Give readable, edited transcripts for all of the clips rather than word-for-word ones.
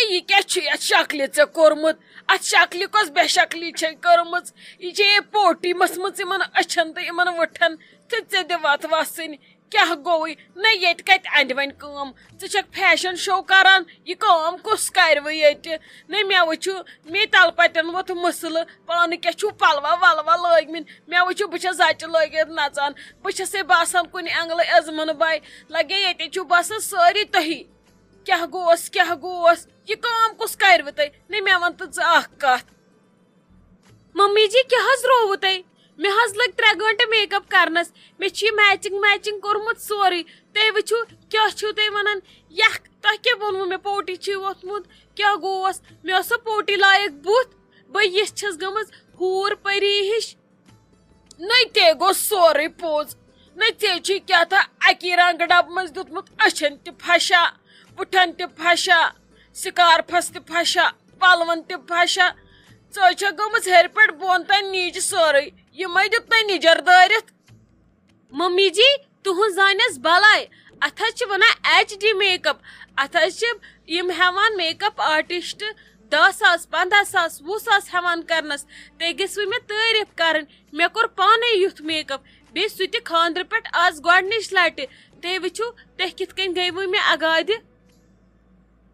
یہ کیا شکل ے کورمت ات شکل کس بے شکلی کرم یہ پوٹی مسمت اچھن تو ان وٹھن تو ے دت وسن کیا گوئی نہ یہ کت اند ون کام ٹھیک فیشن شو کران یہ کام کس کر یہ نہ مے وچو مے تل پتن ووت مسل پان کیا پلوا ولوا لگم مے وچو بہ زچہ لگت نژان بس باسان کن اینگل عظمن بائی لگے یہ باسان ساری تہی کیا گوس یہ کام کس کرو تھی نہ مے ون تو کت ممی جی کیا رو تھی مے لگ 3 گھنٹے میک اپ کرنس مے میچنگ کورمت سوری تھی وچو کیا تھی ونان یک تہ کیا ونو مے پوٹی ووتمت کیا گوس مے سا پوٹی لائق بت بہ یہ چھس گمز ہور پری ہش نہ تے گو سوری پوز نہ ے کیا تھا اکی رنگ ڈب مز دتمت اچھن تہ پھشا وٹھن تہ پھشا سکارفس تہ پھشا پلون تہ پھشا ژے گمز ہر پہ بون تین نیچ سوری یہ مے دت نا نجر دارت ممی جی تہن زانس بلائے ات ونان HD میک اپ ات ہیوان میک اپ آرٹسٹ 10,000 15,000 20,000 ہیوان کرنس تے گژھو مے تعریف کرن مے کور پانے یوت میک اپ بی سہ تہ خاندر پہ آز گۄڈنچ لٹہ تے وچھو تہ کت کن گئی وہ مے اگادِ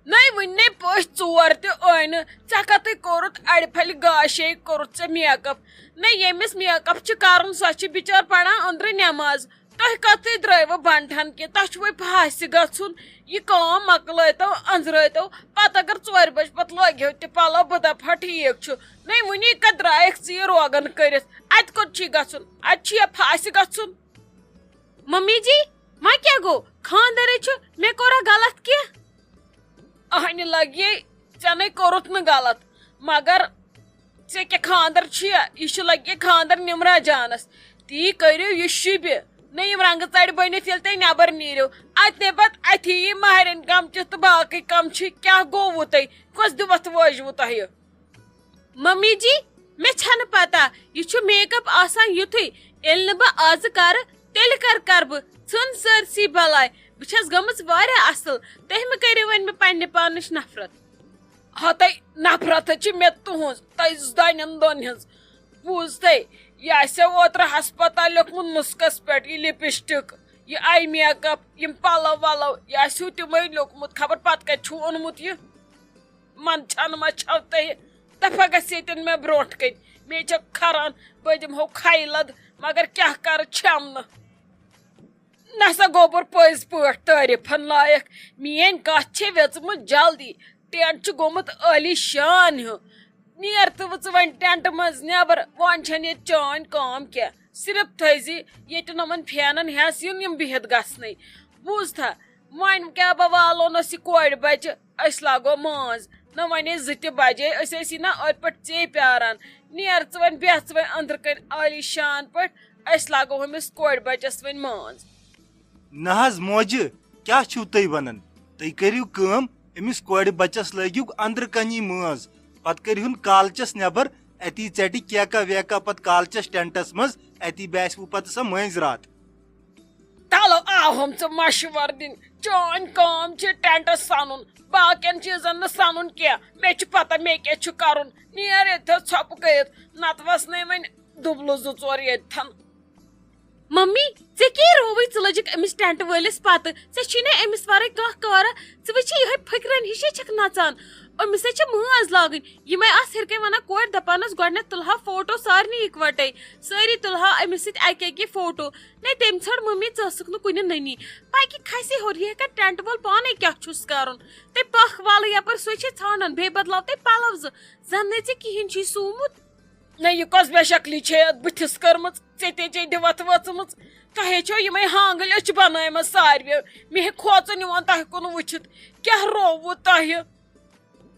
نئی ون پش ژور تہ این ژے کتھ کورت اڑ پھل گاشے کورت ژے میک اپ نہ یمس میک اپ کرن سہ بچار پران اندر نماز تہ کتھ درو بنٹھن کی تہ وی پھاسہ گھن یہ کام مکلتو انزرتو پتہ اگر 4 بج پتہ لگو تہ پلو بہ دپا ٹھیک نئی ونی کت درائک ژے روغن کرت ات کوت گھن ات پھاسہ گھن ممی جی وہ کیا گو خاندر مے کورا غلط کی اہن لگے ے کورت نا غلط مگر ے کیا خاندر یہ لگے خاندر نمرا جانس تی کرو یہ شبہ نہ رنگ ژڑ بنت یل تھی نبر نیرو ات نے پت اتھی مہرین کمچہ تو باقی کمچہ کیا گو تھی کس دت وجو تہ ممی جی مے چھن پتہ یہ میک اپ آسان یتھی یل نہ بہ آز کر تیل کر بہ ژھن سرسی بلائی بہس گمز واریاہ اصل تہ مہ کرو ون مے پنہ پانش نفرت ہتے نفرت مے تہذ تہ دن دون ہز بوز تھی یہ اوتر ہسپتال لیوکھمت نسکس پہ یہ لپسٹک یہ آئی میک اپ یم پلو ولو یہ تمے لیوکھمت خبر پتہ کت اونمت یہ من چھن ما چھو تہ دفا گھ یتن مے بروٹ کن مے کھران بہ دمہو کھیلد مگر کیا کر چھم نسا گوبر پز پہ تعریفن لائق مین کت ویژمت جلدی ٹینٹ گومت عالی شان ہیو نیر تو وچ ون ٹینٹ مز نبر ون چھن یہ چان کام کیا صرف تھز یہ نمن پھینن ہس یم بہت گھنی بوز تھا ون کیا بہ والو نس یہ کور بچہ اس لاگو ماز نہ ون 2 بجے اسی نا ات پہ ے پیاران نیر ژٕ ون بیہھ ژٕ ون اندر کن عالی شان پہ اس لاگو ہمس کور بچس ون ماز نہ حظ موجہ کیا چھو تھی ونان تھی کریو کام امس کور بچس لگیو اندر کنی ماز پتہ کرہن کالچس نبر اتی ژٹہ کیکا ویکا پتہ کالچس ٹینٹس مز اتی بیسو پتہ سا مز رات تلو آہم ژٕ مشور دن چون کام ٹینٹس سنن باقین چیزن نہ سنن کی مے پتہ مے کیا کرن نیر ات ژھوپ گیت نت وسنے ون دبلو 2-4 یتن ممی ے کی روی ژٕ لجک امس ٹینٹ ولس پتہ ے چھی نا امس ورے کانٛہہ کارا ژٕ وچھ یہ پھکرن ہشے چھک نژان امس چھ ماز لاگن یہ میں آس ہر کن ونان کور دپانس گۄڈنیتھ تلہا فوٹو سارنی اکوٹے ساری تلہا امس ست اکی فوٹو نہ تم ژھڑ ممی ژسک نہ کن ننی پاکہ کھسی ہور یہ ہیکا ٹینٹ وول پانے کیا چھس کرن تے پخ وال یپر سوی چھ ژھانڈان بے بدلاو تے پلو زن نہ ژے کہین چھی سومت نہ یہ کس بے شکلی بتھس کرمت ے دت وچمت تہ چھو یہ ہانگل اچھ بنائم ساروی مے کھوژن یوان تہ کن وچھت کیا روو تہ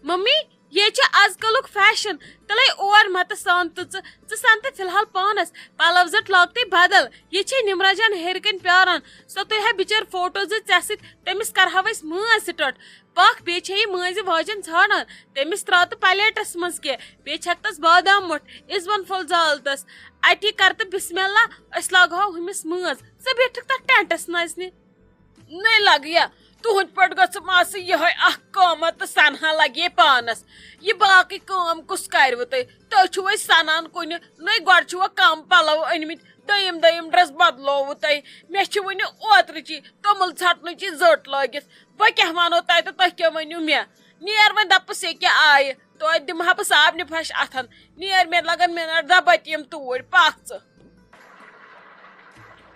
ممی یہ آز کلک فیشن تلے اور مت سان تو سن تو فی الحال پانس پلو زٹ لاگتے بدل یہ نمرا جان ہر کن پیاران سو تہ بچار فوٹو ژے ست تمس کرہو اس ماز سٹٹ پاک بی یہ ماز واجن ژھانڈان تمس ترا تو پلیٹس مز کی بی چھکتس بادام مٹھ عزون پھول زالتس اتی کر تو بسم اللہ اس لاگو ہمس ماز ژٕ بیٹھک تک ٹینٹس نژنہِ نہیں لگیا تہند پٹ گژھم آسٕنۍ یِہے اکھ کٲمہ تہٕ سنہا لگے پانس یہ باقی کٲم کُس کرِوٕ تُہۍ چھِو أسۍ سنان کُنہِ نٔے گۄڈٕ چھِوا کم پلو أنمٕتۍ دوٚیِم ڈرس بدلووٕ تۄہہِ مےٚ چھِ وُنہِ اوترٕچی توٚمُل ژھٹنٕچی زٔٹ لٲگِتھ بہٕ کیٛاہ وَنو تۄہہِ تہٕ تُہۍ کیٛاہ ؤنِو مےٚ نیر وۄنۍ دپس یہِ کیٛاہ آیہِ توتہِ دِمہٕ ہا بہٕ صابنہِ پھش اتھن نیر مےٚ لگن مِنٹ دہ بہٕ یِم توٗرۍ پکھ ژٕ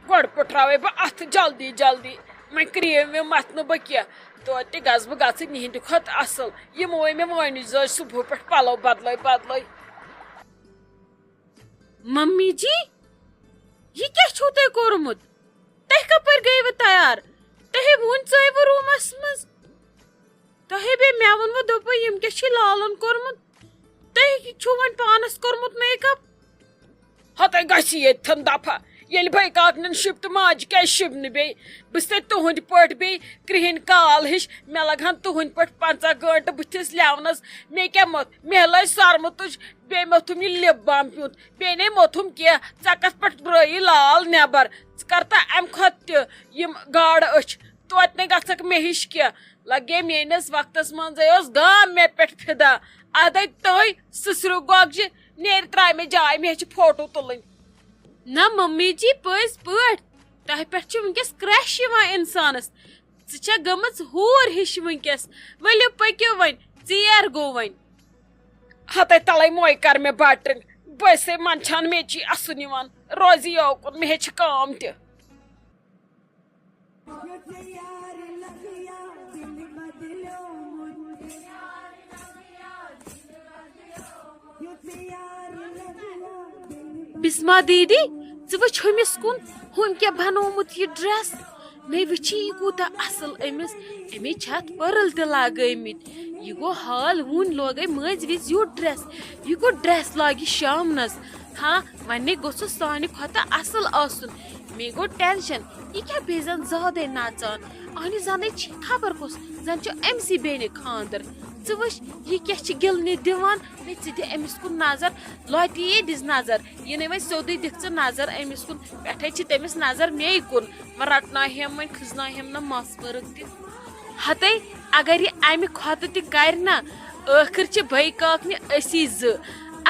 گۄڈٕ پٕٹھراوے بہٕ اتھٕ جلدی وۄنۍ کرٛیٖم وِم متھٕ نہٕ بہٕ کینٛہہ توتہِ گژھٕ بہٕ گژھٕنۍ یِہنٛدِ کھۄتہٕ اصل یِموے مےٚ وٲنِج زٲج صبحہٕ پٮ۪ٹھ پلو بدلٲے ممی جی یہ کیا چھو تۄہہِ کوٚرمُت تۄہہِ کپٲرۍ گٔیوٕ تیار تۄہہِ ووٚن ژٲیوٕ روٗمس منٛز تۄہہِ بیٚیہِ مےٚ ووٚنوٕ دوٚپوٕ یِم کیٛاہ چھِ لالن کوٚرمُت تۄہہِ چھُو وۄنۍ پانس کوٚرمُت میک اپ ہتے گژھِ ییٚتھن دفعہ ییٚلہِ بٲے کاکنٮ۪ن شِپ تہٕ ماجہِ کیٛازِ شِب نہٕ بیٚیہِ بہٕ چھس تتہِ تُہنٛدِ پٲٹھۍ بیٚیہِ کرٛہِنۍ کال ہِش مےٚ لگہن تُہنٛدِ پٲٹھۍ 50 گٲنٛٹہٕ بٕتھِس لیونس مےٚ کیٛاہ موٚتھ مےٚ لٲج سرمہٕ تُج بیٚیہِ موٚتھُم یہِ لِپ بام پیوٗنٛت بیٚیہِ نَے موٚتھُم کینٛہہ ژےٚ کتھ پٮ۪ٹھ درٛٲیی لال نٮ۪بر ژٕ کر تا امہِ کھۄتہٕ تہِ یِم گاڈٕ أچھ توتہِ نَے گژھکھ مےٚ ہِش کینٛہہ لگے میٲنِس وقتس منٛزے اوس گام مےٚ پٮ۪ٹھ فِدا ادے تُہۍ سٕسرِو گۄگجہِ نیرِ ترٛایہِ مےٚ جاے مےٚ چھِ فوٹو تُلٕنۍ نہ ممی جی پٔزۍ پٲٹھۍ تۄہہِ پٮ۪ٹھ چھُ ونکیٚس کرٛیش یِوان انسانس ژٕ چھےٚ گٔمٕژ ہوٗر ہِش ونکیٚس ؤلِو پٔکِو وۄنۍ ژیر گوٚو وۄنۍ ہتے تلے موے کر مےٚ بٹرِنگ بہٕ ٲسے منٛدچھان میٚچی اَسُن یِوان روزِ یوکُن مےٚ ہیٚچھِ کٲم تہِ بسما دیدی ژٕ وٕچھ ہُمِس کُن ہُم کیٛاہ بنومُت یہِ ڈرس مےٚ وٕچھی یہِ کوٗتاہ اصل أمِس چھِ اتھ پٔرل تہِ لاگٲمٕتۍ یہِ گوٚو حال وُنۍ لوگے مٲنٛزِ وِزِ یُتھ ڈرس یہِ گوٚو ڈرس لاگہِ شامنس ہاں وۄنۍ گوٚژھ سانہِ کھۄتہٕ اصل آسُن مےٚ گوٚو ٹینشن یہِ کیٛاہ بیٚیہِ زن زیادے نژان اہنہِ زنٕے چھ خبر کُس زن چھُ أمسٕے بیٚنہِ خاندر ژٕ وٕچھ یہِ کیٛاہ چھِ گِلنہِ دِوان نَے ژٕ دِ أمِس کُن نظر لۄتہِ دِس نظر یہِ نَے وۄنۍ سیوٚدُے دِکھ ژٕ نظر أمِس کُن پٮ۪ٹھے چھِ تٔمِس نظر مے کُن وۄنۍ رٹناہٮ۪م وۄنۍ کھٕژناہٮ۪م نہ مس ؤرٕک تہِ ہتے اگر یہِ امہِ کھۄتہٕ تہِ کرِ نہ ٲخر چھِ بٔے کاکنہِ أسی زٕ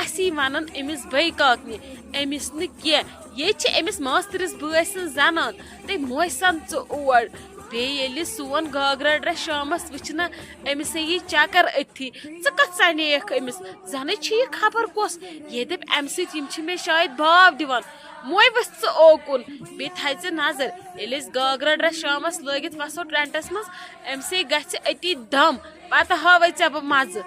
اسی ونان أمِس بٔے کاکنہِ أمِس نہٕ کینٛہہ ییٚتہِ چھِ أمِس ماستٕرِس بٲے سٕنٛز زنان تٔمۍ موسن ژٕ اور بیٚیہِ ییٚلہِ سون گاگرا ڈرس شامس وٕچھنہ أمِس یی چکر أتھی ژٕ کتھ سنییکھ أمِس زنٕے چھِ یہِ خبر کۄس یہِ دپہِ امہِ سۭتۍ یِم چھِ مےٚ شاید باو دِوان موے ؤژھ ژٕ اوکُن بیٚیہِ تھاے ژٕ نظر ییٚلہِ أسۍ گاگرا ڈرس شامس لٲگِتھ وسو ٹینٹس منٛز أمسٕے گژھِ أتی دم پتہٕ ہاوے ژےٚ بہٕ مزٕ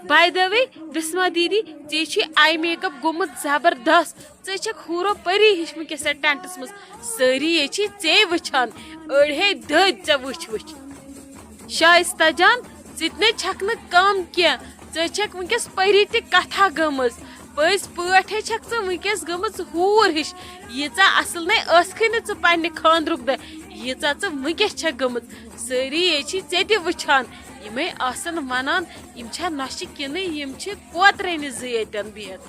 باے د وے بسما دیدی ژےٚ چھُے آی میک اپ گوٚمُت زبردست ژٕ چھکھ ہوٗرو پری ہِش ونکیٚس یتھ ٹینٹس منٛز سٲری یے چھِ ژے وٕچھان أڑۍ ہے دٔدۍ ژےٚ وٕچھ شایستہ جان ژٕ تہِ نَے چھکھ نہٕ کم کینٛہہ ژٕ چھکھ ونکیٚس پری تہِ کتھا گٔمٕژ پٔزۍ پٲٹھۍ چھکھ ژٕ ونکیٚس گٔمٕژ ہوٗر ہِش ییٖژاہ اصل نَے ٲسکھٕے نہٕ ژٕ پننہِ خاندرُک دۄہ ییٖژاہ ژٕ ونکیٚس چھکھ گٔمٕژ سٲری یے چھِ ژےٚ تہِ وٕچھان یِمے آسن ونان یِم چھا نۄشہِ کِنہٕ یِم چھِ کوترینہِ زٕ ییٚتٮ۪ن بِہِتھ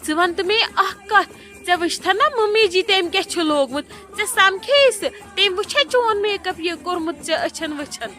ژٕ ون تہٕ مےٚ اکھ کتھ ژےٚ وٕچھتھا نہ ممی جی تٔمۍ کیٛاہ چھُ لوگمُت ژےٚ سمکھے سُہ تٔمۍ وٕچھا چون میک اپ یہِ کوٚرمُت ژےٚ أچھن وٕچھن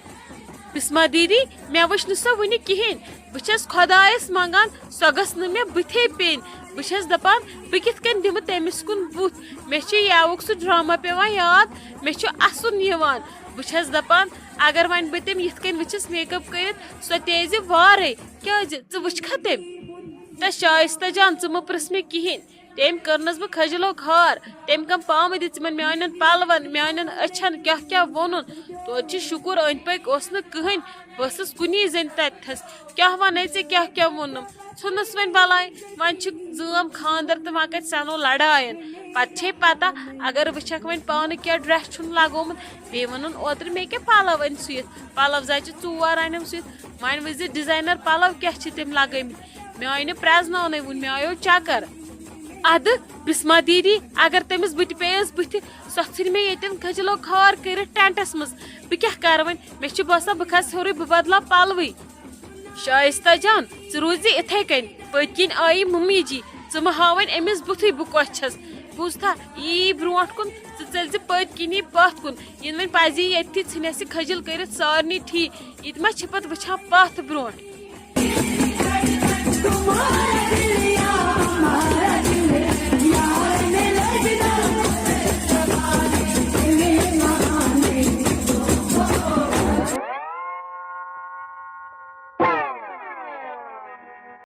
بسما دیدی مےٚ وٕچھ نہٕ سۄ وُنہِ کِہینۍ بہٕ چھس خۄدایس منگان سۄ گٔژھ نہٕ مےٚ بٕتھے پیٚنۍ بہٕ چھس دپان بہٕ کِتھ کٔنۍ دِمہٕ تٔمِس کُن بُتھ مےٚ چھُ یاوُک سُہ ڈراما پیٚوان یاد مےٚ چھُ اسُن یِوان بہٕ چھس دپان اگر وۄنۍ بہٕ تٔمۍ یِتھ کٔنۍ وٕچھس میک اپ کٔرِتھ سۄ تیزِ وارے کیٛازِ ژٕ وٕچھکھا تٔمۍ تہٕ شایستہ جان ژٕ مہٕ پرژھ مےٚ کِہینۍ تٔمۍ کٔرنس بہٕ خجلو کھار تٔمۍ کم پامہٕ دِژمن میانٮ۪ن پلون میانٮ۪ن أچھن کیٛاہ کیٛاہ ووٚنُن توتہِ چھُ شُکُر أنٛدۍ پٔکۍ اوس نہٕ کٕہٕنۍ بہٕ ٲسٕس کُنی زٔنۍ تتتھس کیٛاہ ونے ژےٚ کیٛاہ کیٛاہ ووٚنُم ژھٕنُس وۄنۍ بلاے وۄنۍ چھُ زٲم خاندر تہٕ وۄنۍ کتہِ سنو لڑاین پتہٕ چھے پتہ اگر وٕچھکھ وۄنۍ پانہٕ کیٛاہ ڈرس چھُن لگومُت بیٚیہِ ووٚنُن اوترٕ مےٚ کیٛاہ پلو أنۍ سُوِتھ پلو زچہِ 4 انٮ۪م سُوِتھ وۄنۍ وٕچھزِ ڈِزاینر پلو کیٛاہ چھِ تٔمۍ لگٲمٕتۍ مےٚ آیہِ نہٕ پرٛزناونٕے وُنہِ مےٚ آیو چکر ادٕ بسما دیدی اگر تٔمِس بہٕ تہِ پیٚیَس بٕتھِ سۄ ژھٕنہِ مےٚ ییٚتٮ۪ن کھجلو کھار کٔرِتھ ٹینٹس منٛز بہٕ کیٛاہ کرٕ وۄنۍ مےٚ چھُ باسان بہٕ کھسہٕ ہیوٚرُے بہٕ بدلاو پلوٕے شایستہ جان ژٕ روٗزِ یِتھے کٔنۍ پٔتۍ کِنۍ آیی ممی جی ژٕ مہٕ ہاو وۄنۍ أمِس بُتھٕے بہٕ کۄس چھس بوزتھا یی برونٛٹھ کُن ژٕ ژٔلۍ زِ پٔتۍ کِنی پتھ کُن یِنہٕ وۄنۍ پزی ییٚتھی ژھٕنٮ۪س یہِ کھٔجِل کٔرِتھ سارنٕے ٹھیٖک یہِ تہِ ما چھِ پتہٕ وٕچھان پتھ برونٛٹھ